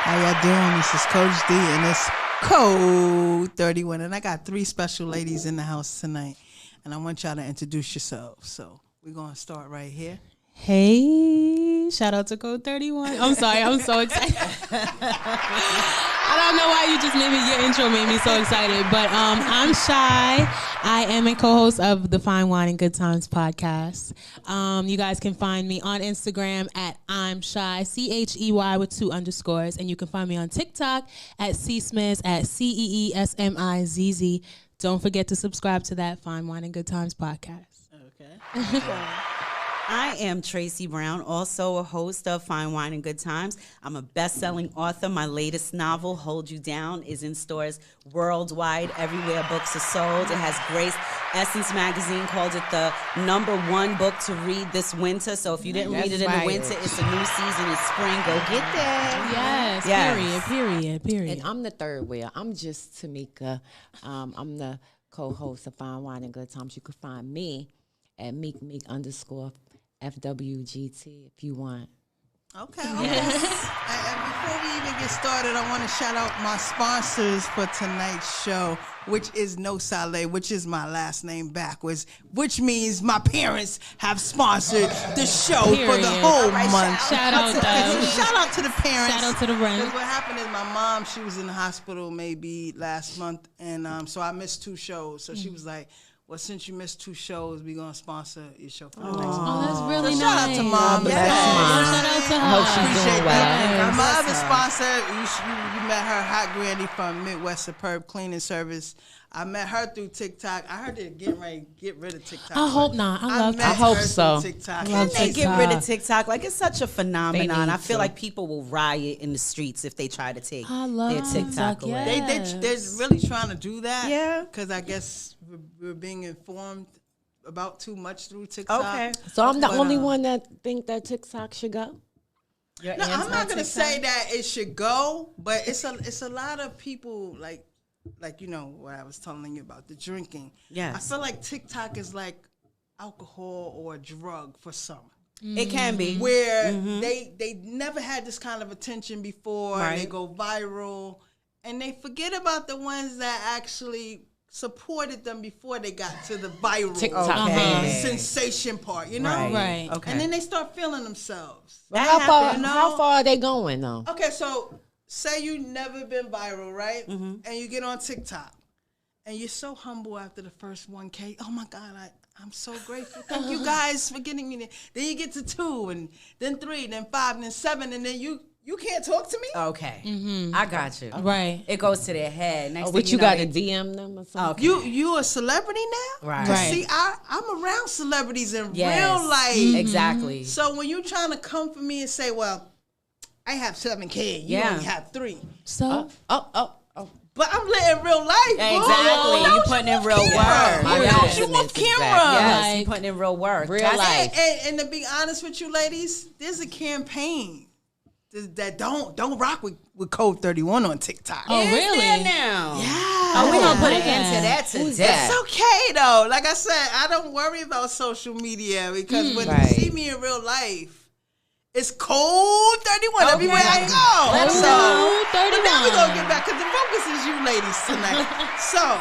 How y'all doing? This is Coach D and it's Code 31. And I got 3 special ladies in the house tonight. And I want y'all to introduce yourselves. So we're going to start right here. Hey, shout out to Code 31. I'm sorry, I'm so excited. I don't know why you just made me, your intro made me so excited. But I'm Chey. I am a co-host of the Fine Wine and Good Times podcast. You guys can find me on Instagram at I'm Chey, Chey with 2 underscores. And you can find me on TikTok at CSmizz at CeeSmizz. Don't forget to subscribe to that Fine Wine and Good Times podcast. Okay. I am Tracy Brown, also a host of Fine Wine and Good Times. I'm a best-selling author. My latest novel, Hold You Down, is in stores worldwide, everywhere books are sold. It has Grace Essence magazine called it the #1 book to read this winter. So if you didn't read it in the winter, it's a new season. It's spring. Go get that. Yes. Period. And I'm the third wheel. I'm just Tamika. I'm the co-host of Fine Wine and Good Times. You can find me at Meek _FWGT if you want. Okay. Yes. And before we even get started, I want to shout out my sponsors for tonight's show, which is No Saleh, which is my last name backwards, which means my parents have sponsored the show for the whole month. Shout out to the parents. Shout out to the rent. What happened is my mom, she was in the hospital maybe last month, and so I missed 2 shows. So she was like, well, since you missed 2 shows, we're going to sponsor your show for the next month. Oh, that's really nice. Shout out to Mom. Yes. Shout out to her. I hope she's doing well. My other sponsor, you met her, Hot Granny from Midwest Superb Cleaning Service. I met her through TikTok. I heard they're getting ready to get rid of TikTok. I hope not. I hope so. Can they get rid of TikTok? Like, it's such a phenomenon. I feel like people will riot in the streets if they try to take their TikTok away. They're really trying to do that. Yeah. Because I guess we're being informed about too much through TikTok. Okay. So I'm the only one that think that TikTok should go? No, I'm not going to say that it should go, but it's a lot of people like you know what I was telling you about the drinking. Yes. I feel like TikTok is like alcohol or a drug for some. It can be. Where they never had this kind of attention before. Right. And they go viral, and they forget about the ones that actually supported them before they got to the viral TikTok sensation part, you know? Right. Okay. And then they start feeling themselves. How far are they going, though? Okay, so say you never been viral, right? And you get on TikTok, and you're so humble after the first 1K. Oh, my God, I'm so grateful. Thank you guys for getting me there. Then you get to 2, and then 3, then 5, and then 7, and then you can't talk to me? Okay. I got you. Right. It goes to their head. Next But thing you know, got to DM them or something? Okay. You a celebrity now? Right. Right. See, I'm around celebrities in Yes. real life. Exactly. So when you trying to come for me and say, well, I have 7K, you only have 3. So, But I'm living real life, bro. Exactly. You putting in real work. Don't you want camera? Yes, you putting in real work. Real life. And to be honest with you, ladies, there's a campaign that don't rock with Code 31 on TikTok. oh, really? There now. Yeah. Oh, we're going to put an Yeah. end to that today. It's okay, though. Like I said, I don't worry about social media because when you see me in real life, it's Code 31 everywhere I go. Code 31. But now we're going to get back because the focus is you ladies tonight. So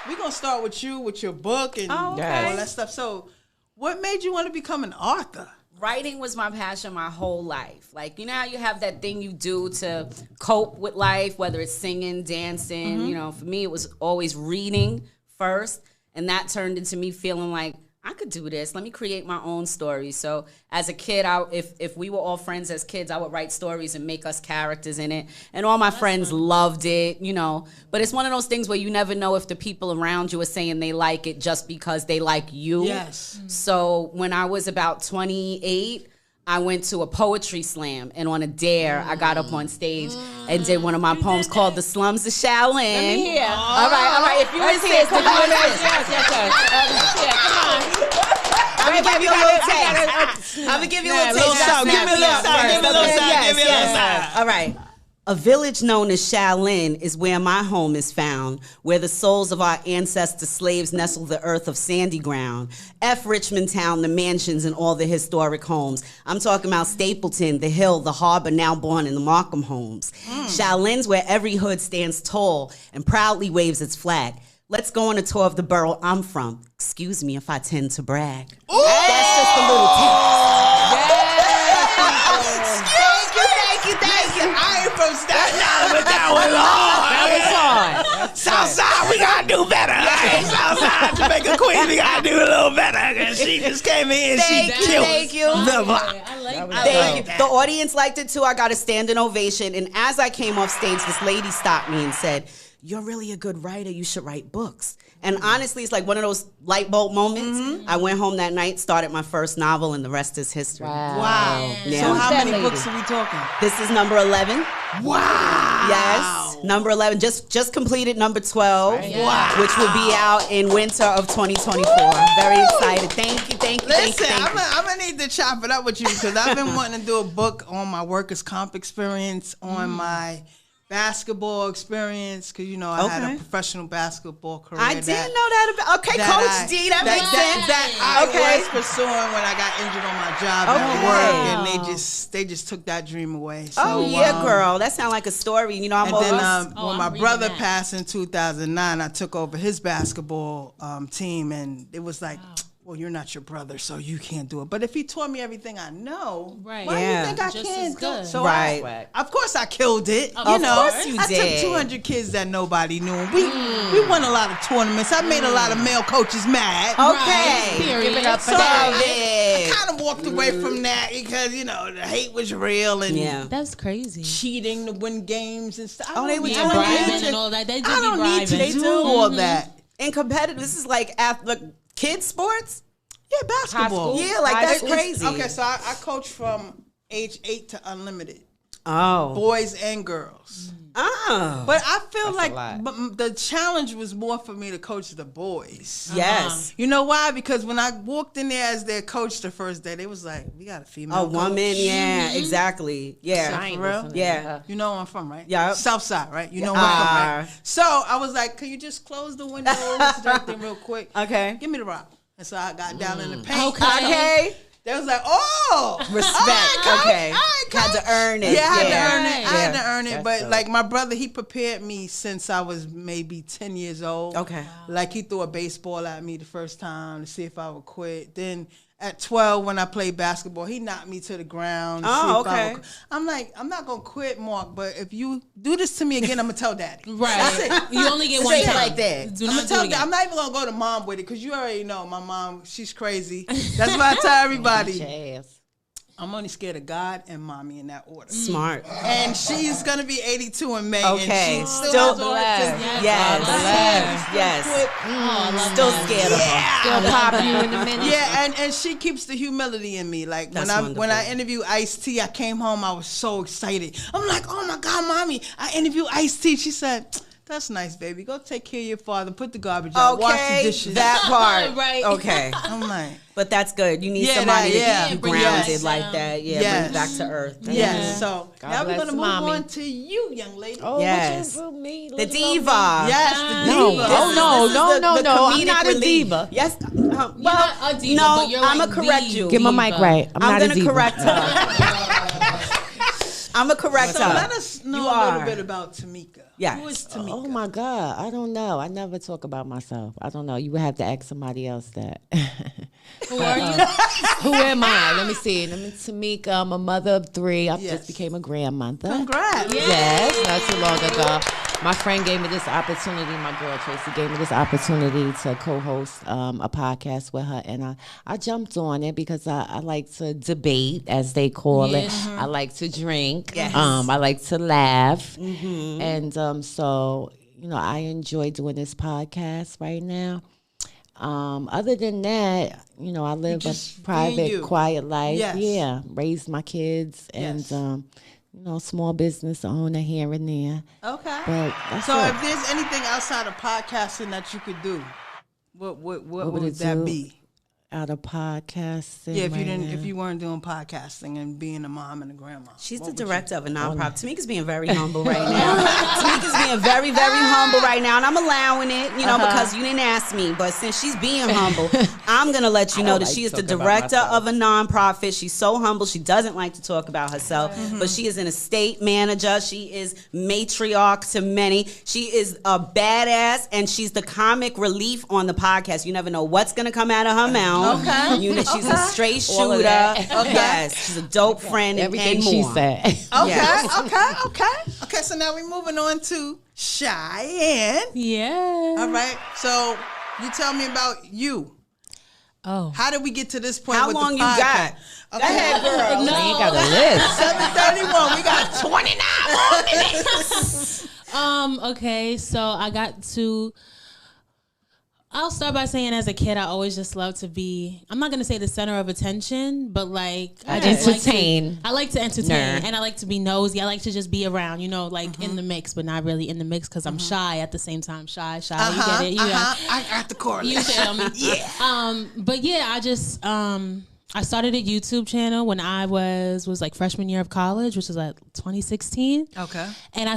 we're going to start with you, with your book and all that stuff. So what made you want to become an author? Writing was my passion my whole life. Like, you know how you have that thing you do to cope with life, whether it's singing, dancing. You know, for me, it was always reading first. And that turned into me feeling like, I could do this. Let me create my own story. So as a kid, if we were all friends as kids, I would write stories and make us characters in it. And all my friends loved it, you know. But it's one of those things where you never know if the people around you are saying they like it just because they like you. Yes. So when I was about 28, I went to a poetry slam, and on a dare, I got up on stage and did one of my poems called "The Slums of Shaolin." Let me hear. All right. If you insist, Yes. come on. I'm gonna give you a little taste. I'm gonna give you a little taste. Give me a little sound. All right. A village known as Shaolin is where my home is found, where the souls of our ancestor slaves nestle the earth of sandy ground. F Richmond Town, the mansions and all the historic homes. I'm talking about Stapleton, the Hill, the Harbor, now born in the Markham homes. Shaolin's where every hood stands tall and proudly waves its flag. Let's go on a tour of the borough I'm from. Excuse me if I tend to brag. Ooh. That's just a little taste. Thank you. I ain't from Staten Island, but that was hard. Southside, we gotta do better. Southside, Jamaica Queen, we gotta do a little better. And she just came in and she killed the block. I like Thank you. The audience liked it too. I got a standing ovation. And as I came off stage, this lady stopped me and said, "You're really a good writer. You should write books." And honestly, it's like one of those light bulb moments. I went home that night, started my first novel, and the rest is history. Wow. Yeah. So how that many lady? books are we talking? This is number 11. Wow. Yes, number 11. Just completed number 12, Wow. which will be out in winter of 2024. Very excited. Thank you. Listen, I'm gonna need to chop it up with you because I've been wanting to do a book on my workers' comp experience, on my basketball experience, because you know I had a professional basketball career. I didn't know that about. Okay, Coach D, that makes sense. That I was pursuing when I got injured on my job at work, and they just took that dream away. So, girl, that sounds like a story. You know, I'm and then almost. when my brother passed in 2009, I took over his basketball team, and it was like, well, you're not your brother, so you can't do it. But if he taught me everything I know, Right. why do you think I Just can't as do good. it? So Right. of course I killed it. Of You know, course you I did. took 200 kids that nobody knew. We won a lot of tournaments. I made a lot of male coaches mad. Okay. Period. Give it up for So that. I kind of walked away from that because, you know, the hate was real and That's crazy. cheating to win games and stuff. Oh, they were Yeah, doing bribing that? and all that. They do I don't be need to bribing. do all that. And competitive. This is like kids sports. Yeah, basketball. Yeah, like that's crazy. Okay, so I coach from age 8 to unlimited, Oh. boys and girls. Oh. But I feel That's like a lot. the challenge was more for me to coach the boys. Yes. You know why? Because when I walked in there as their coach the first day, they was like, "We got a female A woman. coach." Yeah. Exactly. Yeah. I ain't For real? listening to Yeah. her. You know where I'm from, right? Yeah. South Side, right? You know where I'm from, right? So I was like, "Can you just close the windows, everything real quick? Okay. Give me the rock." And so I got down in the paint. Okay. They was like, "Oh, Respect. all right, coach. Okay. All right, Had to coach." earn it. Yeah, I had Yeah. to earn it. I had Yeah. to earn it. That's But dope. like my brother, he prepared me since I was maybe 10 years old. Okay. Like he threw a baseball at me the first time to see if I would quit. Then at 12, when I played basketball, he knocked me to the ground. To Oh, see if I okay. would, I'm like, I'm not gonna quit, Mark. But if you do this to me again, I'm gonna tell Daddy. Right. That's it. You only get one Say it time. like that. Do I'm not gonna do tell it again. I'm not even gonna go to Mom with it because you already know my mom. She's crazy. That's why I tell everybody. Yes. I'm only scared of God and Mommy in that order. Smart. And she's gonna be 82 in May. Okay. And she still Still has all her Yes. Yes. Still scared of her. Still pop you in a minute. Yeah, and she keeps the humility in me. Like That's when I wonderful. interviewed Ice-T, I came home, I was so excited. I'm like, oh my God, Mommy, I interviewed Ice-T. She said, "That's nice, baby. Go take care of your father. Put the garbage out. Wash the Okay. dishes." That part. Right. Okay. I'm like, But that's good. You need Yeah, somebody that- to yeah. keep you Bring you grounded back like down. that. Yeah, Yes. bring you back to earth. yes. So God now we're bless gonna move Mommy. on to you, young lady. Oh, Yes. what you do me? The Little diva. Yes, the No. diva. Oh, no, no, no. I'm comedic not a relief. diva. Yes. You're not a diva, no, but you're I'm like gonna correct the you. Get my mic right. I'm not a gonna diva. correct her. I'm gonna correct So her. let us know You a little are. bit about Tamika. Yes. Who is Tamika? Oh my God, I don't know. I never talk about myself. I don't know. You would have to ask somebody else that. Who are you? Who am I? Let me see. Let me Tamika. I'm a mother of 3. I Yes. just became a grandmother. Congrats. Yes, not too long ago. My friend gave me this opportunity. My girl Tracy gave me this opportunity to co-host a podcast with her, and I jumped on it because I like to debate, as they call it. I like to drink. Yes. I like to laugh, and so you know I enjoy doing this podcast right now. Other than that, you know, I live a just being private, you. quiet life. Yes. Yeah, raised my kids, and Yes. you know, small business owner here and there. Okay. But that's So it. if there's anything outside of podcasting that you could do, what would would it that do? be? out of podcasting. Yeah, if you right didn't, now. if you weren't doing podcasting and being a mom and a grandma. She's what the would you director of a do? nonprofit. Tamika's being very humble right now. Tamika's being very, very humble right now, and I'm allowing it, because you didn't ask me. But since she's being humble, I'm gonna let you know that she is the director of a nonprofit. She's so humble. She doesn't like to talk about herself, but she is an estate manager. She is matriarch to many. She is a badass, and she's the comic relief on the podcast. You never know what's gonna come out of her mouth. Okay. She's a straight shooter. Yes, she's a dope friend. Everything and she more. said. Okay, Yes. okay. So now we're moving on to Cheyenne. Yeah. All right. So you tell me about you. Oh. How did we get to this point? How with long the you podcast? got? Okay. Go ahead, girl. You ain't got a list. 7:31. We got 29 more minutes. Okay, so I got to. I'll start by saying, as a kid, I always just loved to be. I'm not gonna say the center of attention, but like I just Entertain. I like to entertain, Nerd. and I like to be nosy. I like to just be around, in the mix, but not really in the mix because I'm shy at the same time. Shy. You get it? I got the correlation. You feel me? Yeah. But yeah, I just I started a YouTube channel when I was like freshman year of college, which was like 2016. Okay. And I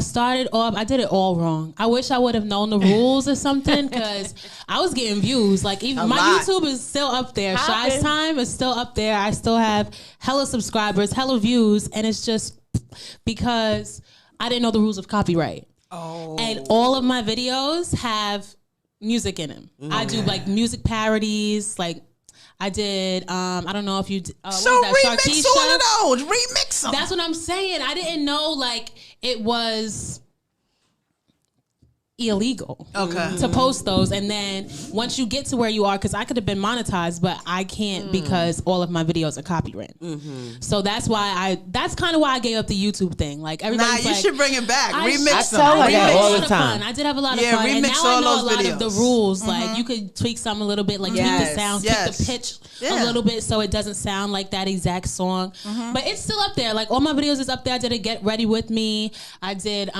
did it all wrong. I wish I would have known the rules or something, because I was getting views. Like, even my lot. YouTube is still up there. Shy's Time is still up there. I still have hella subscribers, hella views, and it's just because I didn't know the rules of copyright. Oh. And all of my videos have music in them. I do like music parodies, like I did. I don't know if you. So remix all of those. Remix them. That's what I'm saying. I didn't know like it was illegal to post those, and then once you get to where you are, because I could have been monetized, but I can't because all of my videos are copyright. So that's kind of why I gave up the YouTube thing. Like, everybody's you should bring it back. Remix them. tell her I that had all a the lot of time. fun. I did have a lot of Yeah, fun, and remix now all I know those a lot of the videos. rules. Like, you could tweak some a little bit, like tweak the sound, tweak the pitch a little bit, so it doesn't sound like that exact song. But it's still up there. Like, all my videos is up there. I did a Get Ready With Me. I did.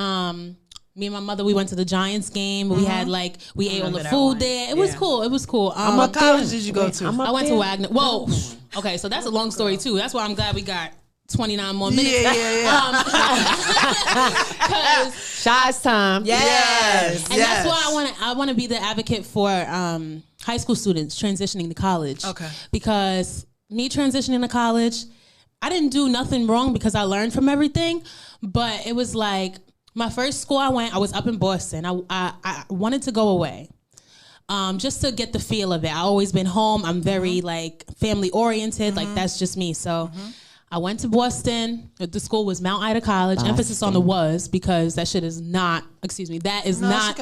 Me and my mother, we went to the Giants game. We had we ate all the food there. It was cool. It was cool. What college did you go to? I went to Wagner. Whoa. Okay, so that's a long story too. That's why I'm glad we got 29 more minutes. Yeah. Shy's Time. Yes. And that's why I want to be the advocate for high school students transitioning to college. Okay. Because me transitioning to college, I didn't do nothing wrong because I learned from everything. But it was like, my first school I was up in Boston. I wanted to go away. Just to get the feel of it. I always been home. I'm very family oriented. Like, that's just me. So I went to Boston. The school was Mount Ida College. Boston. Emphasis on the was, because that shit is not, that is not,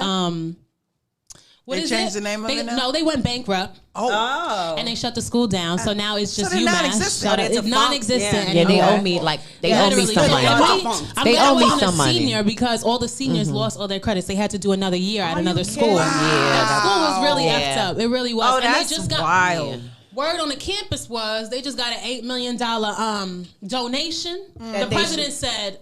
what They is changed it? the name of it now? No, they went bankrupt. Oh. And they shut the school down. So now it's just they're UMass. non-existent. It's non-existent. Yeah, they anymore. owe me they owe me Literally. some money. I'm They glad owe I me wasn't some a money. senior, because all the seniors lost all their credits. They had to do another year at another school. Wow. That school was really Yeah. effed up. It really was. Oh, and that's they just got wild. Word on the campus was they just got an $8 million donation. The president said,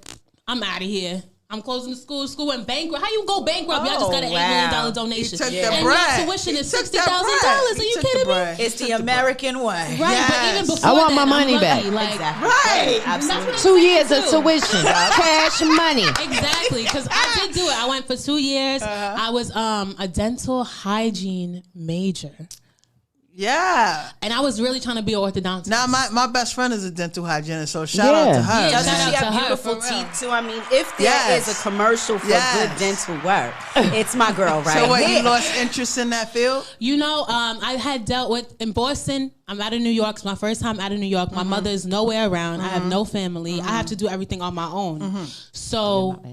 "I'm out of here. I'm closing the school. School went bankrupt. How you go bankrupt? Y'all just got an $8 million donation. He took the and bread. your tuition is He took that $60,000. bread. Are He you took the kidding me? bread. It's the American way. Right, Yes. but even before I want that, my I'm money lucky. back. Like, Exactly. Right. Absolutely. 2 years of tuition, cash money. Exactly, because I did do it. I went for 2 years. I was a dental hygiene major. Yeah. And I was really trying to be an orthodontist. Now my best friend is a dental hygienist, so shout out to her. Yeah, Doesn't shout she out to have her, beautiful for real. teeth too? I mean, if there Yes. is a commercial for Yes. good dental work, it's my girl right So what, here. you lost interest in that field? You know, I had dealt with, in Boston, I'm out of New York. It's my first time out of New York. My mother is nowhere around. I have no family. I have to do everything on my own. So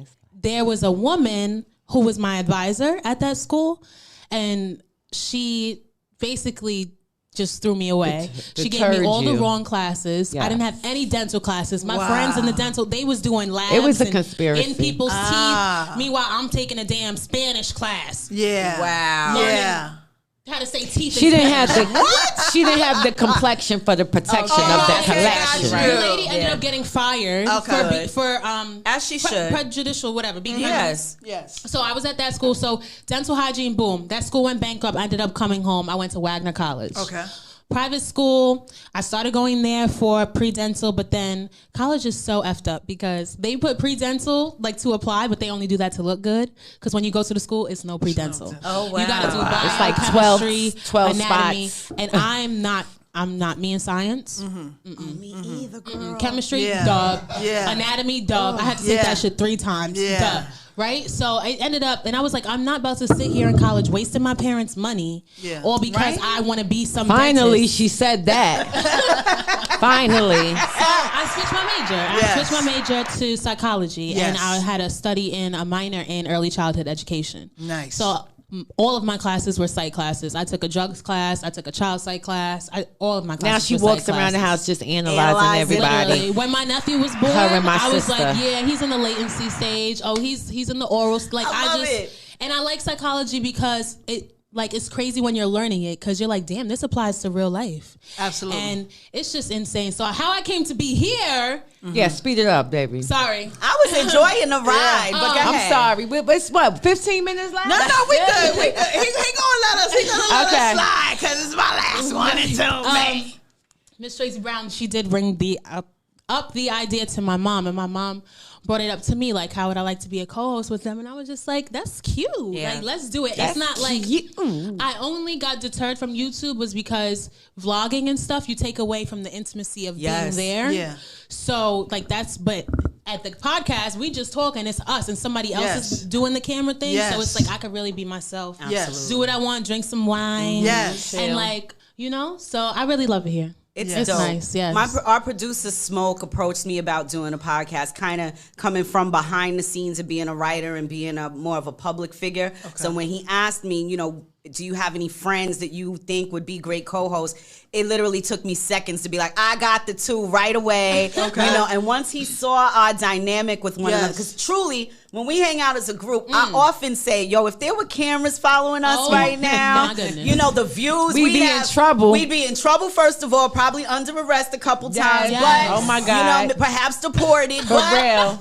there was a woman who was my advisor at that school, and she basically just threw me away. She gave me all the wrong classes. I didn't have any dental classes. My friends in the dental, they was doing labs. It was a and conspiracy. in people's teeth. Meanwhile, I'm taking a damn Spanish class. Yeah. Wow. Yeah. How to say teeth. She in didn't have Spanish. the she didn't have the complexion for the protection of the collection. got you. The lady ended up getting fired for As she should. prejudicial, whatever. Being Yes. Yes. So I was at that school. So dental hygiene, boom. That school went bankrupt. I ended up coming home. I went to Wagner College. Okay. private school. I started going there for pre-dental, but then college is so effed up because they put pre-dental like to apply, but they only do that to look good. Because when you go to the school, it's no pre-dental. Oh wow! You got to do bio, It's like chemistry, 12 anatomy, spots. and I'm not me in science. Me either, girl. Chemistry, Yeah. dub. Yeah. Anatomy, dub. I had to take Yeah. that shit 3 times. Yeah. Duh. Right? So I ended up, and I was like, I'm not about to sit here in college wasting my parents' money, Yeah. all because I want to be some Finally, dentist. she said that. Finally. I switched my major. Yes. I switched my major to psychology, and Yes. I had a study in a minor in early childhood education. Nice. So all of my classes were psych classes. I took a drugs class. I took a child psych class. All of my classes. Now she were walks psych around the classes. house just analyzing Analyzing. everybody. Literally. When my nephew was born, Her and my I was sister. like, yeah, he's in the latency stage. Oh, he's in the oral. Like I love it. and I like psychology because it's crazy when you're learning it because you're like, damn, this applies to real life. Absolutely. And it's just insane. So how I came to be here, Yeah, speed it up, baby. sorry. I was enjoying the ride, but go I'm ahead. sorry. But it's what, 15 minutes left? No, we good. We good. He gonna let us Okay. slide because it's my last one and two, man. Miss Tracy Brown, she did bring up the idea to my mom, and my mom brought it up to me, like, how would I like to be a co-host with them? And I was just like, that's cute. Yeah. Like, let's do it. It's not like I only got deterred from YouTube was because vlogging and stuff, you take away from the intimacy of Yes. being there. Yeah. So like but at the podcast, we just talk and it's us and somebody else Yes. is doing the camera thing. Yes. So it's like I could really be myself. Yes. Do what I want, drink some wine. Yes. And so I really love it here. It's dope. nice, yes. Our producer Smoke approached me about doing a podcast, kind of coming from behind the scenes of being a writer and being more of a public figure. So when he asked me, do you have any friends that you think would be great co-hosts? It literally took me seconds to be like, I got the 2 right away. And once he saw our dynamic with one another, because truly, when we hang out as a group, I often say, yo, if there were cameras following us right now, my goodness. the views We'd be in trouble. We'd be in trouble, first of all, probably under arrest a couple times. Yes. But, Oh, my God. perhaps deported. For real.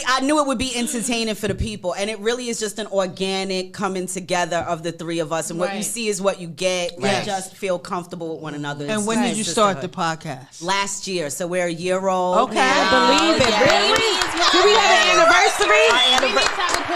I knew it would be entertaining for the people. And it really is just an organic coming together of the 3 of us. And what you Right. see is what you get. Right. You just feel comfortable with one another. And when did you start the podcast? Last year. So we're a year old. Okay. now. Believe it. Yeah. Really? Do we have an anniversary?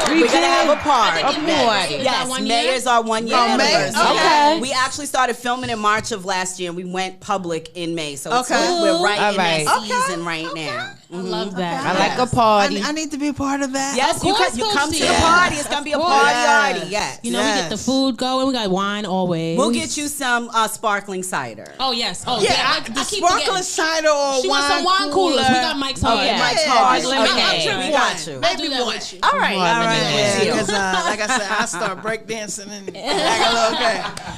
We're going to have a party. A party. Yes, May is our 1 year Oh, May? anniversary. Okay. We actually started filming in March of last year, and we went public in May. So it's Okay. we're right All in right. that season right now. I love that. I like a party. I need to be a part of that. Yes, you course, come to the Coach, party. It's gonna be a Of party, course. party. Yes. We get the food going. We got wine always. We'll get you some sparkling cider. Oh yes. Oh Yeah, I the keep sparkling forgetting. cider or She wine wants some wine coolers. We got Mike's Hard. yeah. Mike's Yeah, Hard. just Okay, we got you. I'll do that with you. All right, all All right. right, yeah, Deal. because like I said, I start breakdancing and act a little okay.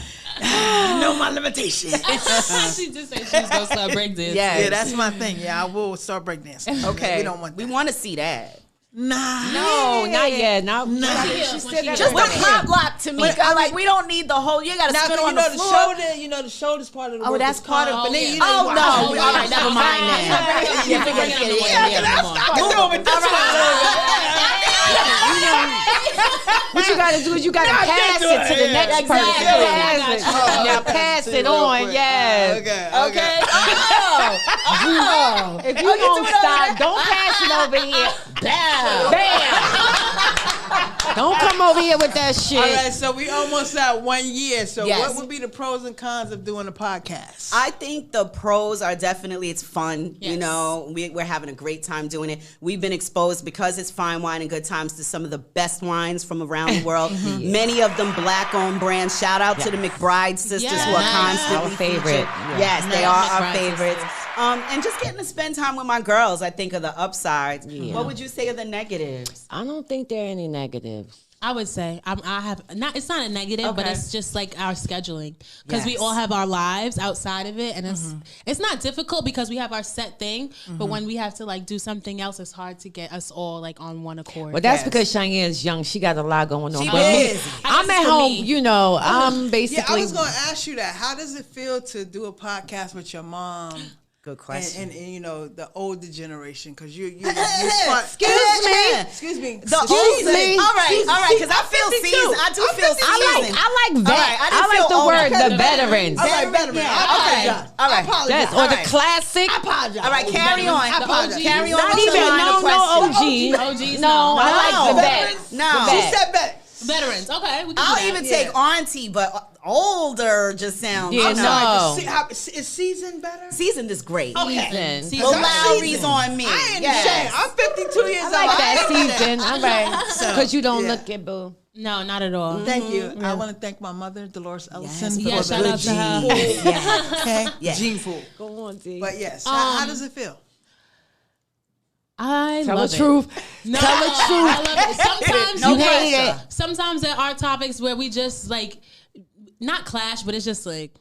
Know my limitations. She just said she was gonna start breakdancing. Yes. Yeah, that's my thing. Yeah, I will start breakdancing. Okay. we don't want that. We want to see that. Nah. No, not yet. Not Just Just the pop lock, Tamika. Like, we don't need the whole. You got to Now, spin you on know the the floor. shoulder. You know the shoulder's part of the work. that's is part part of. of- But then yeah. you know, Oh, you no. watch- All right, never mind that. Yeah, forget yeah, it. yeah, I can throw it this What you gotta do is you gotta pass it to the next person. Exactly. Pass it. Oh, Now okay. pass See it real on, quick. yes. Okay. If you don't stop, don't pass it over here. Bam. Don't come over here with that shit. All right, so we almost at 1 year. So Yes. what would be the pros and cons of doing a podcast? I think the pros are definitely it's fun. Yes. You know, we're having a great time doing it. We've been exposed because it's fine wine and good times to some of the best wines from around the world. Many of them black-owned brands. Shout out to the McBride sisters who are Yes. constantly Our favorite. featured. Yeah. Yes, they Yeah, are our McBride favorites. sisters. And just getting to spend time with my girls, I think, are the upsides. Yeah. What would you say are the negatives? I don't think there are any negatives. I would say I have not. It's not a negative, but Okay. it's just like our scheduling because we Yes. all have our lives outside of it, and it's not difficult because we have our set thing. But when we have to like do something else, it's hard to get us all like on one accord. But that's Yes. because Cheyenne's young. She got a lot going on. She But me, busy. I'm I guess at for home, me. you know, I'm Yeah, I basically. was going to ask you that. How does it feel to do a podcast with your mom Good question. And you know, the older generation, because you Excuse me. Excuse me. The older. All right, because I feel seasoned. I do feel seasoned. I like vet. Right, I like the word older. the veterans. All right, veteran. Yeah, I apologize. all right. I apologize. Yes, or the classic. I apologize. All right, carry on. I apologize. Carry on. Not with even your line of questions. OGs, No, I like the Veterans? vet. No. She said vet. Veterans. Okay, we can do I'll that. even take auntie, but older just sounds. Yeah, I'm sorry. no. Is seasoned better? Seasoned is great. Okay. Season. Lil I'm Lowry's seasoned. on me. I ain't Yes. ashamed. I'm 52 years I old. like that I ain't season. All right. Because you don't Yeah. look it, boo. No, not at all. Thank you. I want to thank my mother, Dolores Ellison. we for Yeah, got the shout good out to her. genes. Yeah. Okay? Yeah. Gene fool. Go on, D. But yes, how does it feel? I Tell love the it. truth. No, Tell the truth. I love it. Sometimes No you know, pressure. sometimes there are topics where we just like not clash, but it's just like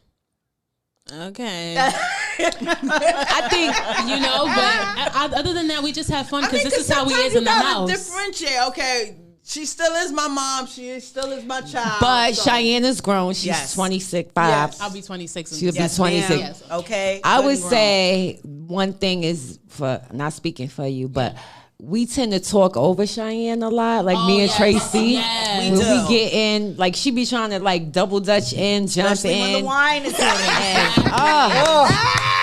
okay. I think but other than that, we just have fun because this is how we is in the house. Differentiate. Okay, she still is my mom. She still is my child. But so. Cheyenne is grown. She's Yes. 26, Yes. I'll be 26. She'll be Yes, 26. ma'am. Yes. Okay. I Good would and grown. say one thing is for not speaking for you, but we tend to talk over Cheyenne a lot, like me and yes. Tracy. Yes. We When do. we get in, like she be trying to like double dutch in, jump Especially when in. the wine is hitting. And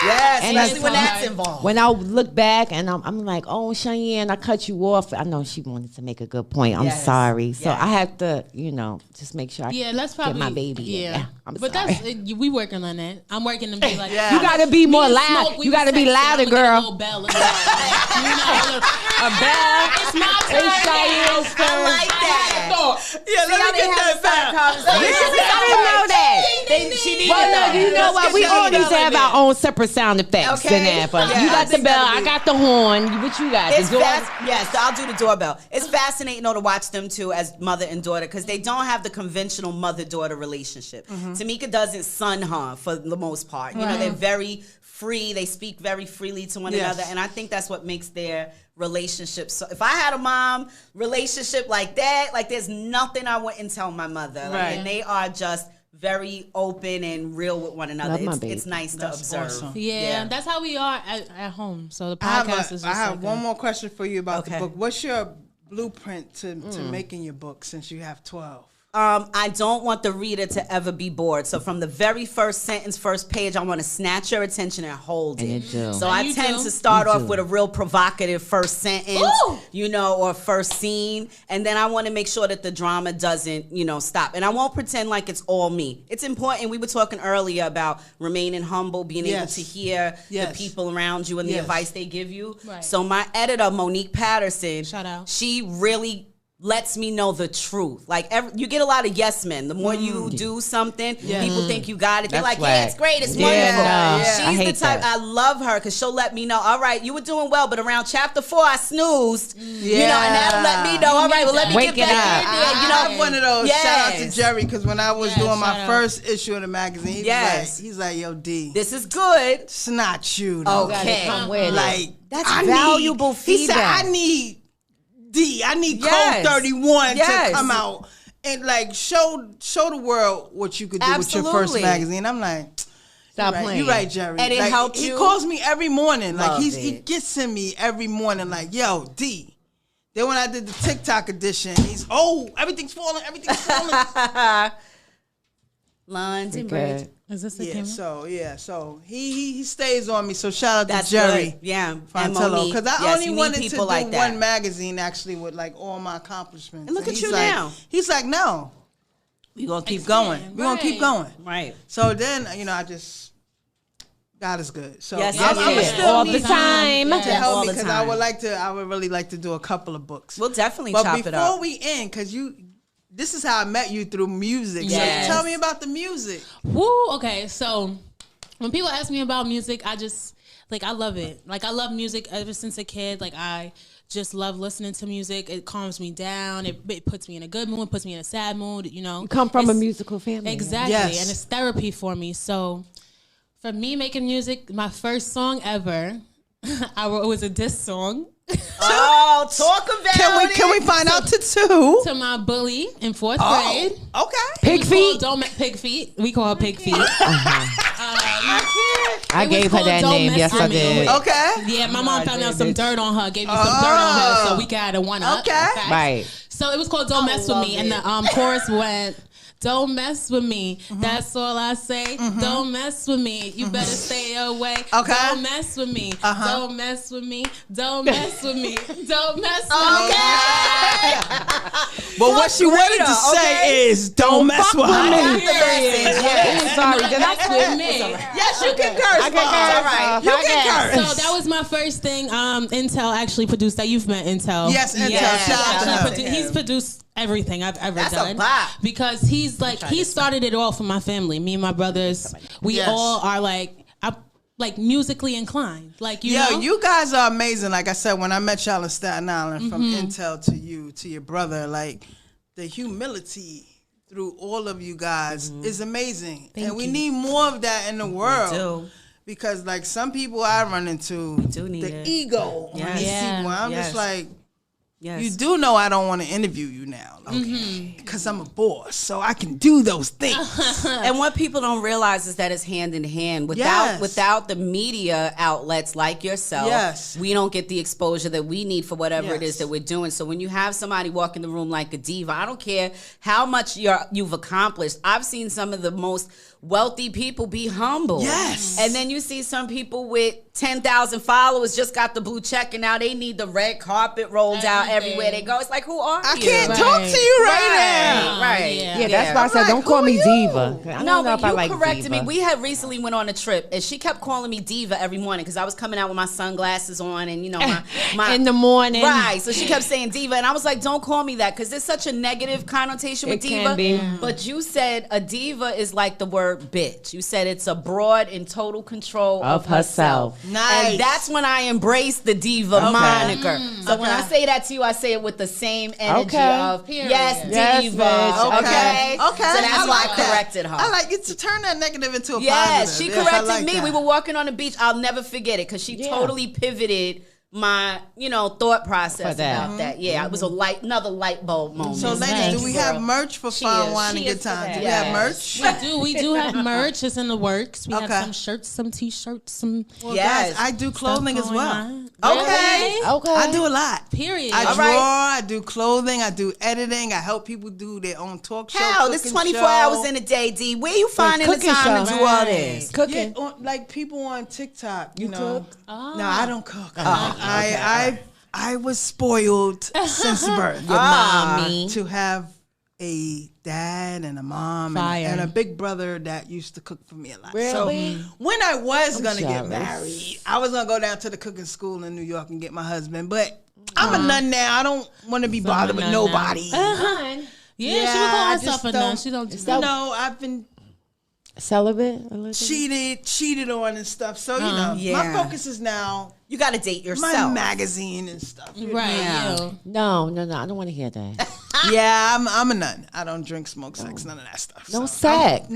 Yes, And especially it's when that's hard. involved. when I look back and I'm like, oh, Cheyenne, I cut you off. I know she wanted to make a good point. I'm Yes. sorry. So Yes. I have to, just make sure I Yeah, let's probably get my baby. Yeah, I'm but sorry. that's we working on that. I'm working to be like Yeah. You gotta be more Me and loud. Smoke, we You was gotta be texting. louder, I'ma get a girl. little bell as well. A bell. It's my turn. It's Cheyenne's I turn. like that. Yeah, let me get that back. I didn't know that. She needed Well, no, that. you know what? We all need to have our own separate sound effects Okay. in there. But Yeah, you I got the think bell, that'd I be- got the horn. What you got? It's The door? yes, I'll do the doorbell. It's fascinating though to watch them two as mother and daughter because they don't have the conventional mother-daughter relationship. Tamika doesn't son her for the most part. You know, they're very free. They speak very freely to one Yes. another, and I think that's what makes their relationship. So if I had a mom relationship like that, like there's nothing I wouldn't tell my mother. Like, Right. and they are just very open and real with one another. Love my It's baby. nice to That's observe. awesome. Yeah, that's how we are at home. So the I have, podcast is just I have like one more question for you about the Okay. book. What's your blueprint to making your book since you have 12? I don't want the reader to ever be bored. So from the very first sentence, first page, I want to snatch your attention and hold And it. you do. So And I you tend do. to start You off do. with a real provocative first sentence, or first scene. And then I want to make sure that the drama doesn't, stop. And I won't pretend like it's all me. It's important. We were talking earlier about remaining humble, being able Yes. to hear Yes. the people around you and the Yes. advice they give you. Right. So my editor, Monique Patterson, Shout out. she really lets me know the truth. Like you get a lot of yes men. The more you do something, people think you got it. They're That's like, yeah, whack. it's great, it's Yeah, wonderful. no, I She's the hate type. that. I love her because she'll let me know. All right, you were doing well, but around chapter 4, I snoozed. And that'll let me know. All right, well, let me Wake get it back up. in there. I'm one of those. Yes. Shout out to Jerry because when I was Yes, doing my shout out. first issue of the magazine, Yes. he's like, yo, D, This is good. it's not you. though. Okay. Come with it. Like That's I valuable He said, feedback. I need Yes. Code 31 Yes. to come out and like show the world what you could do with your first Absolutely. magazine. I'm like, Stop right, playing. you're right, Jerry. And it like, helped he you? calls me every morning. Like Love he it. gets in me every morning. Like, yo, D. Then when I did the TikTok edition, everything's falling. London Okay. Bridge. Is this the Yeah, camera? so he stays on me. So shout out That's to Jerry. good. Yeah. And Fontello, Monique. because I Yes, only you need wanted to people do like that. one magazine actually with like all my accomplishments. And look at he's you like, now. He's like, no, we gonna keep Expand, going. We gonna keep right. going. Right. So then I just God is good. So Yes, I yes, would yes. still All need the time. to Yes, help all me the because time. I would really like to do a couple of books. We'll definitely But chop it before up. we end, because this is how I met you through music. Yes. So tell me about the music. Woo. Okay, so when people ask me about music, I just I love it. Like I love music ever since a kid. Like I just love listening to music. It calms me down. It puts me in a good mood. Puts me in a sad mood. You come from a It's- musical family. Exactly, Yes. and it's therapy for me. So for me, making music, my first song ever, it was a diss song Oh, talk about it. Can we find out to two? to my bully in fourth Oh, grade. okay. Pig feet. Don't make pig feet. We call her pig feet. I I gave her that name. Yes, I did. Okay. Yeah, my mom found out some dirt on her, gave me some dirt on her, so we got a one up. Okay. Right. So it was called Don't Mess With Me, and the chorus went, don't mess with me. That's all I say. Don't mess with me. You better stay away. Okay. Don't mess with me. Don't mess with me. Don't mess with me. Don't mess with me. But what she wanted to say is, don't mess with her. Sorry, Don't mess with me. Yes, you can curse. I can curse. All right. You can curse. So that was my first thing. Intel actually produced that. You've met Intel. Yes, Intel. Shout out to her. He's produced everything I've ever That's done a bop. because he's like he started it all for my family. Me and my brothers, we all are like musically inclined. Like you know, you guys are amazing. Like I said, when I met y'all in Staten Island, from Intel to you to your brother, like the humility through all of you guys is amazing, and we need more of that in the world. We do. Because like some people I run into, the ego on these people. I'm just like. Yes. You do know I don't want to interview you now, because I'm a boss, so I can do those things. And what people don't realize is that it's hand in hand. Without the media outlets like yourself, we don't get the exposure that we need for whatever it is that we're doing. So when you have somebody walk in the room like a diva, I don't care how much you've accomplished. I've seen some of the most wealthy people be humble. Yes. And then you see some people with 10,000 followers just got the blue check and now they need the red carpet rolled out everywhere they go. It's like, who are you? I can't talk to you right now. Right. Yeah, that's why I said don't call me diva. I don't know but if I you like corrected diva. me. We had recently went on a trip and she kept calling me diva every morning because I was coming out with my sunglasses on and, you know, my in the morning. Right. So she kept saying diva and I was like, don't call me that because there's such a negative connotation with diva. Can be. But you said a diva is like the word bitch. You said it's a broad in total control of herself. Nice. And that's when I embraced the diva moniker. So when I say that to you, I say it with the same energy of yes, diva. Bitch. Okay. Okay. So that's why I that. corrected her. I like it to turn that negative into a positive. Yes, she I corrected like me. that. We were walking on the beach. I'll never forget it because she totally pivoted my, thought process about that. Yeah, it was another light bulb moment. So, ladies, do we have merch for Fine Wine and Good Times? Do we have merch? We do have merch. It's in the works. We have some shirts, some t-shirts, some. Well, guys, I do clothing as well. Okay. I do a lot. Period. I draw. I do clothing. I do editing. I help people do their own talk show. Hell, this 24 hours in a day, D. Where you finding the time to do all this? Cooking. Yeah, like people on TikTok. You know. cook? No, I don't cook. I was spoiled since birth. Your mommy. To have a dad and a mom and a big brother that used to cook for me a lot. Really? So when I was going to get jealous. married, I was going to go down to the cooking school in New York and get my husband. But I'm a nun now. I don't want to be bothered with nobody. Yeah, she would call herself a nun. She don't. No, I've been celibate, cheated on and stuff. So, my focus is now You got to date yourself. my magazine and stuff. Right. Yeah. No, I don't want to hear that. Yeah, I'm a nun. I don't drink, smoke, sex, none of that stuff. No sex.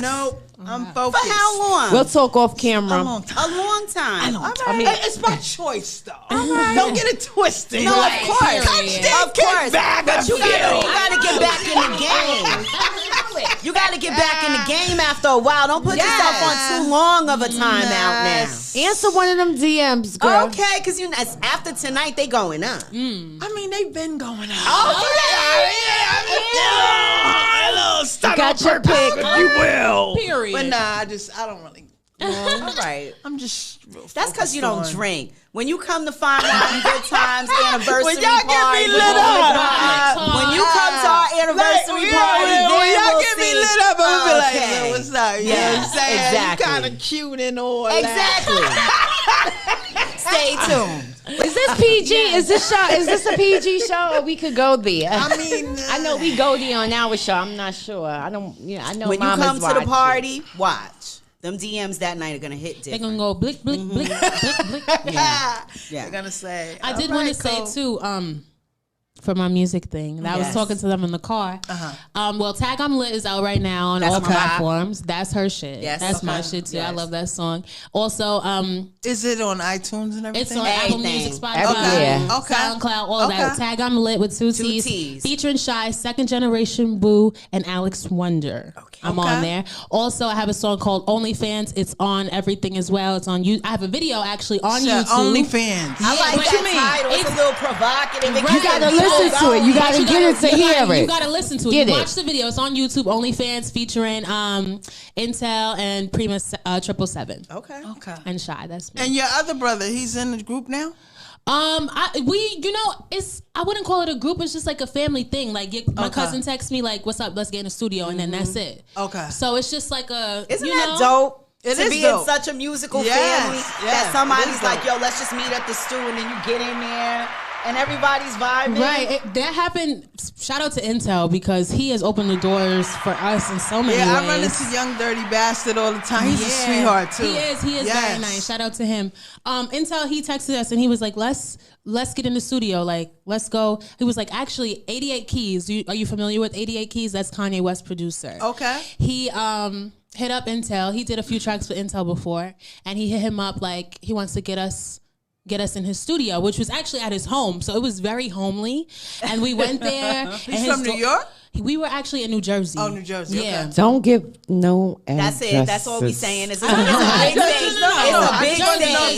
I'm focused. For how long? We'll talk off camera. A long time. A long time. I mean, it's my choice, though. Don't get it twisted. No, of course. Of course. But you gotta get back in the game. You gotta get back in the game after a while. Don't put yourself on too long of a time out now. Answer one of them DMs, girl. Okay, because after tonight they going up. I mean, they've been going out. You got your pick. You will. Period. But I don't really. All right. I'm just real That's because you don't focused on- drink. When you come to Fine Wine and Good Times anniversary When y'all get party, me lit up. when you come to our anniversary party, when then y'all we'll get me see. lit up, I'm gonna be like, Okay. "Yo, what's up?" You know what I'm saying? Exactly. You kind of cute and all that. Exactly. Stay tuned. Is this PG? Is this a PG show, or we could go there? I mean, I know we go there on our show. I'm not sure. I know. When you Mama's come to the watching. party, watch. Them DMs that night are gonna hit They're different. gonna go blick, blick, blick, blick, blick. Yeah. they're gonna say. I did "All want right, to say Cole." too. for my music thing. I was talking to them in the car. Well, Tag I'm Lit is out right now on all platforms. That's her shit. Yes. That's my shit too. I love that song. Also, is it on iTunes and everything? It's on Apple Music, Spotify, SoundCloud, all that. Tag I'm Lit with two T's. Featuring Chey, Second Generation Boo, and Alex Wonder. I'm on there. Also, I have a song called OnlyFans. It's on everything as well. It's on I have a video actually on YouTube. OnlyFans. I like what that you mean? title. It's a little provocative. You gotta listen to it. You gotta get it to hear it. You gotta listen to it. Watch the video. It's on YouTube. OnlyFans featuring Intel and Prima 777. Okay. And Chey. That's me. And your other brother, he's in the group now? I wouldn't call it a group. It's just like a family thing. Like my cousin texts me like, "What's up? Let's get in the studio," and then that's it. Okay. So it's just like a. Isn't that dope? It to is be dope. in such a musical family that somebody's dope. like, "Yo, let's just meet at the stew," and then you get in there and everybody's vibing. Right. That happened. Shout out to Intel because he has opened the doors for us in so many ways. I run into Young Dirty Bastard all the time. He's a sweetheart too. He is very nice. Shout out to him. Intel, he texted us and he was like, let's get in the studio. Like, let's go. He was like, actually, 88 Keys. Are you familiar with 88 Keys? That's Kanye West producer. Okay. He hit up Intel. He did a few tracks for Intel before, and he hit him up like he wants to get us in his studio, which was actually at his home. So it was very homely. And we went there. He's from New York? We were actually in New Jersey. Oh, New Jersey. Yeah. Okay. Don't give no addresses. That's it. That's all we saying. It's a big thing.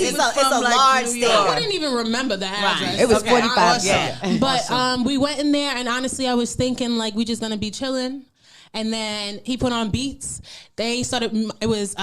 It's a large thing. I wouldn't even remember the address. It was 45. Yeah. But we went in there, and honestly, I was thinking like we just gonna be chilling. And then he put on beats. They started. It was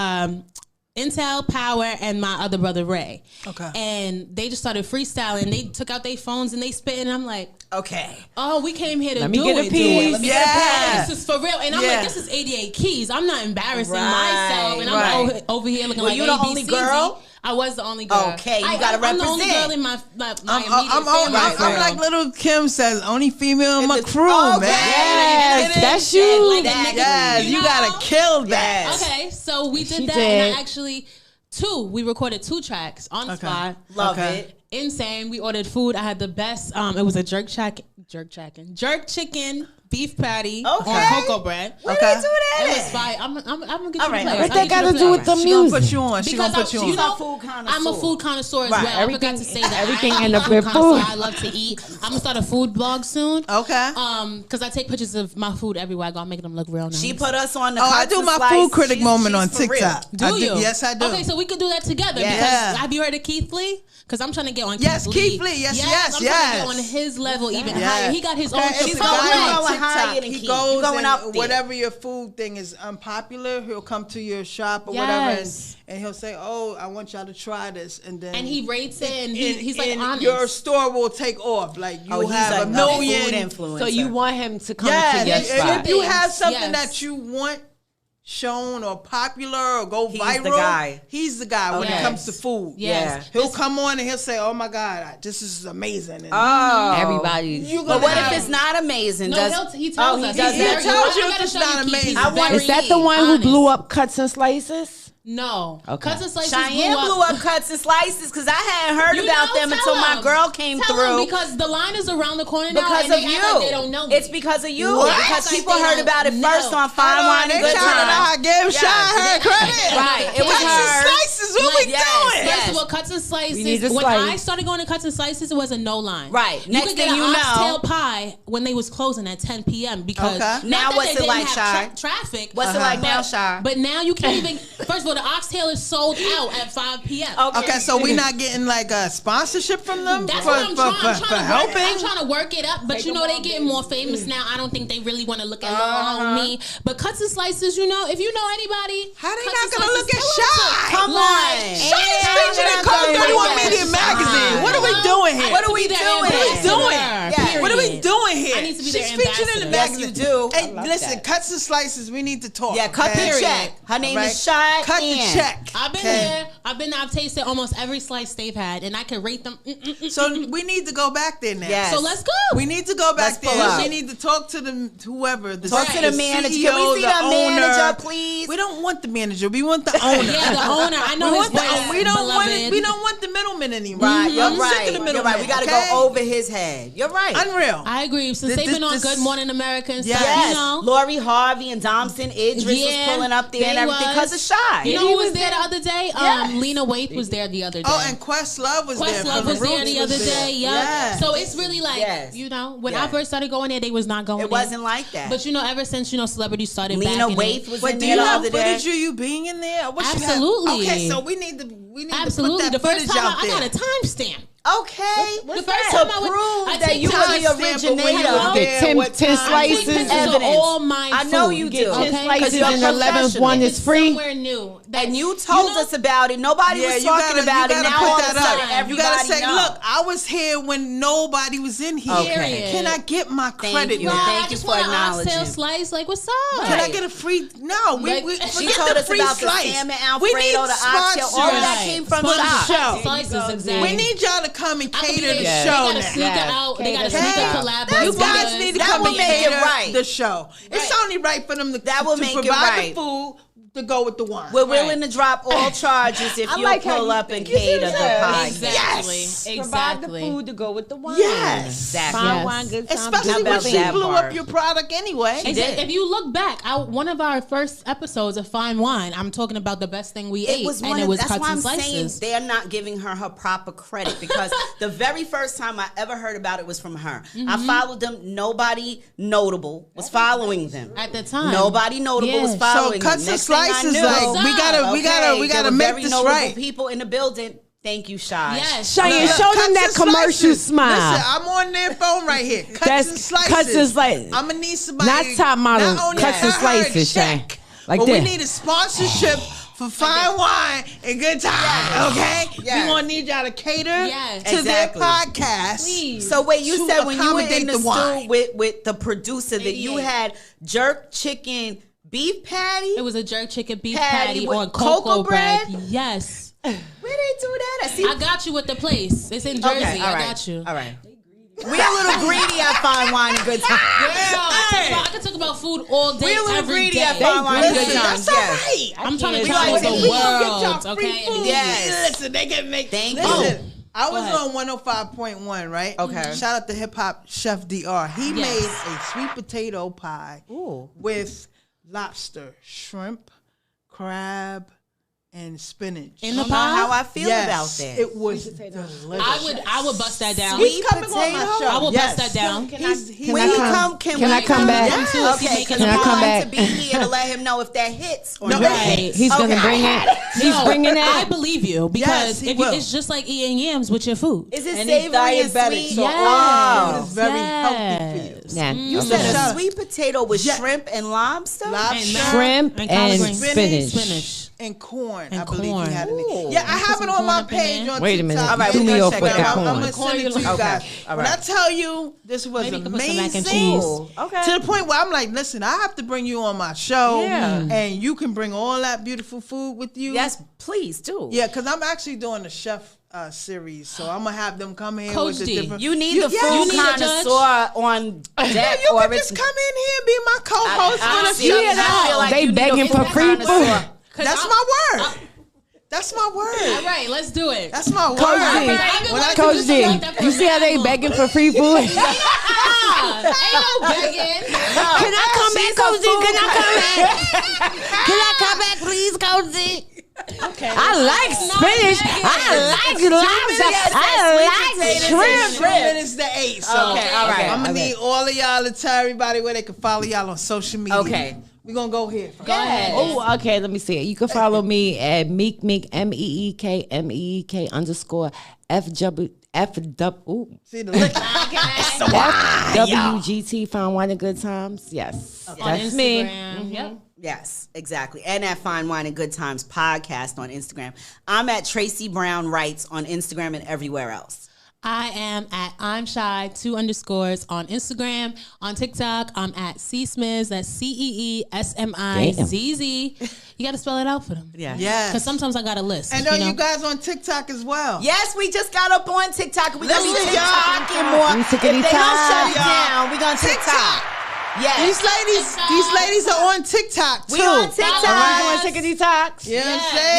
Intel, Power, and my other brother Ray. Okay. And they just started freestyling. They took out their phones and they spit, and I'm like, okay. Oh, we came here to Let me get a piece. This is for real. And I'm like, this is 88 Keys. I'm not embarrassing myself. And I'm over here looking like you the only girl? I was the only girl. Okay, you gotta represent. I'm the only girl in my immediate family. I'm like little Kim says, only female in my crew, man. Yes, that's you. Yes, you gotta kill that. Okay, so we did that, and I actually we recorded 2 tracks on the spot. Love it. Insane. We ordered food. I had the best. It was a jerk chicken beef patty on cocoa bread. Where did we do that? It was fire. I'm gonna get you the What that got to do with the music? She gonna put you on. She gonna put you on. You know, I'm a food connoisseur as well. I forgot to say that. Everything I in the food. food. I love to eat. I'm gonna start a food blog soon. Okay. Because I take pictures of my food everywhere I go. I'm making them look real nice. She put us on the. I do my food critic moment on TikTok. Do you? Yes, I do. Okay, so we could do that together. Because have you heard of Keith Lee? Because I'm trying to get on Keith Lee. Keith Lee. Yes. I'm trying to get on his level even higher. He got his own. She's going higher than Keith. Going up whatever your food thing is unpopular, he'll come to your shop or whatever, and he'll say, "Oh, I want y'all to try this," and then he rates it, and he's like, honest. Your store will take off. Like you have a million influencer. So you want him to come to your spot. If you have something that you want shown or popular or go viral, he's the guy when it comes to food. He'll come on and he'll say, "Oh my God, this is amazing." And everybody. But what if it's not amazing? He tells us. He tells you if it's not amazing. Is that the one who blew up Cuts and Slices? No. Cuts and Slices Cheyenne blew up Cuts and Slices because I hadn't heard about them until my girl came through. Because the line is around the corner now. Because of you. They don't know. It's because of you. What? Because people heard about it first on Fine Wine and Good Times. Give her credit. Right. It was Cuts and Slices. What we doing? First of all, Cuts and Slices. When I started going to Cuts and Slices, it was a no line. Right. Next thing you know, oxtail pie when they was closing at 10 p.m. because now what's it like, Shy? Traffic. What's it like now, Shy? But now you can't even. First of all, the oxtail is sold out at 5 p.m. Okay, so we not getting like a sponsorship from them? That's what I'm trying helping? I'm trying to work it up, but you know they getting more famous now. I don't think they really want to look at on me. But Cuts and Slices, you know, if you know anybody, how they not gonna look at Chey? Come on, Chey's featured in Code31 Media Magazine. What are we doing here? What are we doing? What are we doing here? I need to be their She's featured in the magazine. Yes, you do. Hey, listen, Cuts and Slices, we need to talk. Yeah, cut the check. Her name is Chey. Cut the check. I've been there. I've tasted almost every slice they've had, and I can rate them. So we need to go back there now. Yes. So let's go. We need to go back pull there. up. We need to talk to whoever. Talk to the manager. Can we see the manager, please? We don't want the manager. We want the owner. Yeah, the owner. I know his voice. We don't want the middleman anymore. Right, I'm you're sick right. of the middleman. You're right. We got to go over his head. You're right. Unreal. I agree. Since they've been on Good Morning America and stuff, Yes. you know. Lori Harvey and Domson Idris was pulling up there and everything because of Shy. You know who was there the other day? Lena Waithe was there the other day. Oh, and Questlove was there. Questlove was there the other day. Yeah. So it's really like, you know, when I first started going there, they was not going It wasn't like that. But you know, ever since, you know, celebrities started Lena back Waithe was But in do there you the have other day. footage of you being in there? Absolutely. Okay, so we need to Absolutely. put that The first footage time out there. I got a timestamp. Okay. The first time I prove I that take you were the timestamp of when you originator. were there, what 10 time. I take slices. pictures of Evidence. all my I know food. you Get do. 10 Okay. slices you're and the 11th professional. one is It's free. somewhere new. And you told us about it. Nobody was you talking gotta, about you it. gotta Now put all of that a sudden, up. You everybody gotta say, knows. look, I was here when nobody was in here. Okay. Can I get my credit? you. Nah, back? Thank I just for want an acknowledging. oxtail slice. Like, what's up? Can I get a free? No, Like, we She forget told the us free about slice. the salmon We need Alfredo, the oxtail. All of that sponsors. came from Sponsor Shy. slices, exactly. We need y'all to come and I could be cater there. the They show gotta now. sneak it out. They gotta Cater sneak the a show. collab. You with guys us. need to That come will and make it cater right. the show. It's only right for them to make it provide right. the food to go with the wine. We're willing to drop all charges if you'll like how pull you up think. and cater the pie. Exactly. Yes. Provide the Exactly. food to go with the wine. Yes. Exactly. Fine wine, good times. Especially How when about she that blew part? up your product anyway. If you look back, one of our first episodes of Fine Wine, I'm talking about the best thing we ate, It and it was that's cuts why I'm and slices. saying they're not giving her proper credit because the very first time I ever heard about it was from her. I followed them. Nobody notable was following them At the time. Nobody notable was Yeah. following So cuts them. and Next thing I slices, knew- like we gotta there were make very this notable right. people in the building. Thank you, Shy. Yes. Cheyenne, Look, show them cuts that and commercial slices. smile. Listen, I'm on their phone right here. Cuts That's and slices. cuts and slices. I'm gonna need somebody. Not top model, not only cuts and cut her a slices, check, Shay. Like but we that. need a sponsorship for fine wine and good time. Okay, Yes. we gonna need y'all to cater Yes. to Exactly. their podcast. Please. So wait, you To said when you were in accommodate the the stew wine. with the producer that you 88. had jerk chicken beef patty? It was a jerk chicken beef Patty patty with on cocoa cocoa bread. bread? Yes. Where they do that? I see. I got you with the place. It's in Jersey. Okay, all I right. got you. All right. We're a little greedy at Fine Wine and Good Time. Girl, I could talk about food all day, We're a little every greedy day. at Fine Wine and Good Listen, Times. that's all Yes. right. I'm trying to We travel like the it. We gonna get y'all world, free okay? food. Yes. Listen, they can make. Thank you. Listen, I was ahead. on 105.1, right? Okay. Shout out to Hip Hop Chef DR. He Yes. made a sweet potato pie with lobster, shrimp, crab, and spinach. In the I don't know how pie? I feel about that. It was delicious. I would bust that down. Sweet He's coming on my potato? show. I will Yes. bust that down. When Can he I come- come, can we I come back? Yes. Can Okay, because I we come want back? to be here to let him know if that hits or No, not. Right. He's gonna Okay. bring it. He's No, bringing I it. believe you Yes, because he if you, will. it's just like eating yams with your food. Is it And he's savory and diabetic, sweet? so Yes. all food is very healthy for you. Yes. Yeah. You said Shout a out. sweet potato with Yeah. shrimp and lobster? Lobster Shrimp And collard and greens. spinach. and corn. And I believe corn. he had it. Ooh. Yeah, I have Put it some on corn my up in page there. on Wait a TikTok. minute. All right, Do we're me gonna off check with it that out. I'm corn. gonna send it to you Okay. guys. All When I right. tell you this was Maybe you could put some amazing, mac and cheese. Okay. to the point where I'm like, listen, I have to bring you on my show, Yeah. and you can bring all that beautiful food with you. Yes, please do. Yeah, because I'm actually doing a chef series, so I'm gonna have them come here Coach with the D. different. You need the yes. food You need a connoisseur on deck. You or can it's- just come in here and be my co-host I with a see chef. it. I feel like They you need a begging for food free connoisseur. food. That's my word. That's my word. All right, let's do it. That's my word. Coach D. I've been When I wanting do to Coach do D, something like that for you see how they mad long. begging for free food? Ain't no begging. Can I come back, Coach D? Can I come back? Can I come back, please, Coach D? Okay. I like spinach. I like lobster. I like shrimp. Shrimp is the ace. So Okay, all right. I'm gonna Okay. need all of y'all to tell everybody where they can follow y'all on social media. Okay. We're gonna go here. Go ahead. Oh, okay. Let me see it. You can follow me at Meek MEEK _FW. Ooh. See the lick. WGT, Fine Wine and Good Times. Yes. On That's me. Instagram. Yep. Yes, exactly. And at Fine Wine and Good Times podcast on Instagram. I'm at Tracy Brown Writes on Instagram and everywhere else. I am at I'm Shy 2_ on Instagram. On TikTok, I'm at C Smith. That's CEESMIZZ. You got to spell it out for them. Yeah. Yes. Because sometimes I got a list. And you guys on TikTok as well. Yes, we just got up on TikTok. We're going to be Listen, y'all. TikToking more. We If they tickety don't tock. shut it down, we're going to TikTok. Yes. These ladies are on TikTok too. We on TikTok. All right, tickety talks. You know what I'm saying?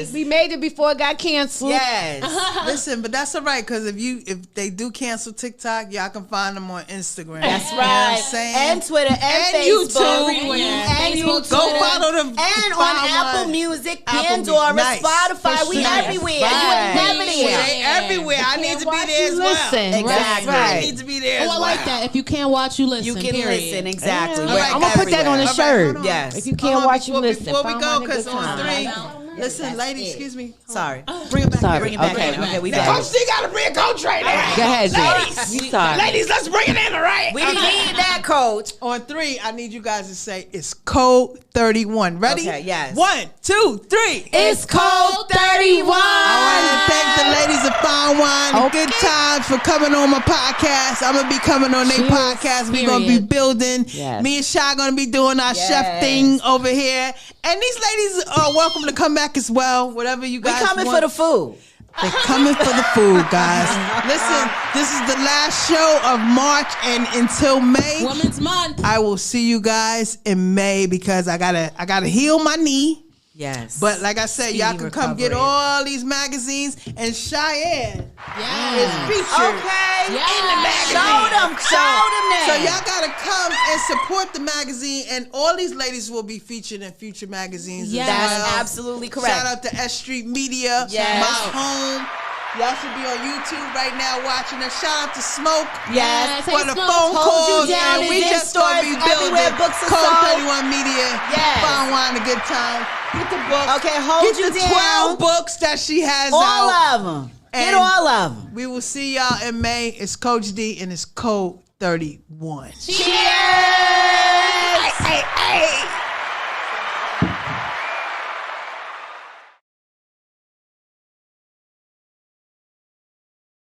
Yes. We made it before it got canceled. Yes. Listen, but that's all right because if they do cancel TikTok, y'all can find them on Instagram. That's You know what right. I'm saying? And Twitter and Facebook. YouTube. And Facebook, YouTube. Go follow them. And on Find Apple one. Music, Apple Pandora, Music. Nice. Spotify. We Nice. everywhere. Right. You ain't never They there. everywhere. I need to be watch, there as you well. listen. Exactly. I need to be there as Oh, I well. like that. If you can't watch, you listen. You can period. listen. Exactly. Yeah. We're right, I'm gonna put that on a All right, shirt. hold on. Yes. If you can't watch, you listen. Before we Find go, one a because good on time. 3, listen, ladies, excuse me. Sorry. Bring it back. Sorry. Bring it back Okay. in. Okay, we Sorry. back. Coach D got to bring a coach right now. Go ahead, Ladies. you sorry. Ladies, let's bring it in, all right? We didn't need that, Coach. On 3, I need you guys to say it's Code 31. Ready? Okay, yes. 1, 2, 3. It's Code 31. I want to thank the ladies of Fine Wine and Good Times for coming on my podcast. I'm going to be coming on their Cheers. podcast. We're going to be Period. building. Yes. Me and Shy going to be doing our chef Yes. thing over here. And these ladies are welcome to come back as well. Whatever you We guys coming want. for the food. They're coming for the food, guys. Listen, this is the last show of March, and until May, Women's Month. I will see you guys in May because I gotta heal my knee. Yes. But like I said, y'all can come get all these magazines, and Cheyenne is featured. Okay. Yes. In the magazine. Show them So that. y'all gotta come and support the magazine, and all these ladies will be featured in future magazines. Yes. as That's well. absolutely correct. Shout out to S Street Media, Yes. my home. Y'all should be on YouTube right now watching us. Shout out to Smoke. Yes. For the Smoke. phone Hold you calls, down and we in just gonna be stores building everywhere books are Code sold. 31 Media. Yes. Fine Wine, a good time. Get the book. Okay, hold Get you the down. 12 books that she has All out. of them. Get And all of them. We will see y'all in May. It's Coach D and it's Code 31. Cheers. Hey, hey.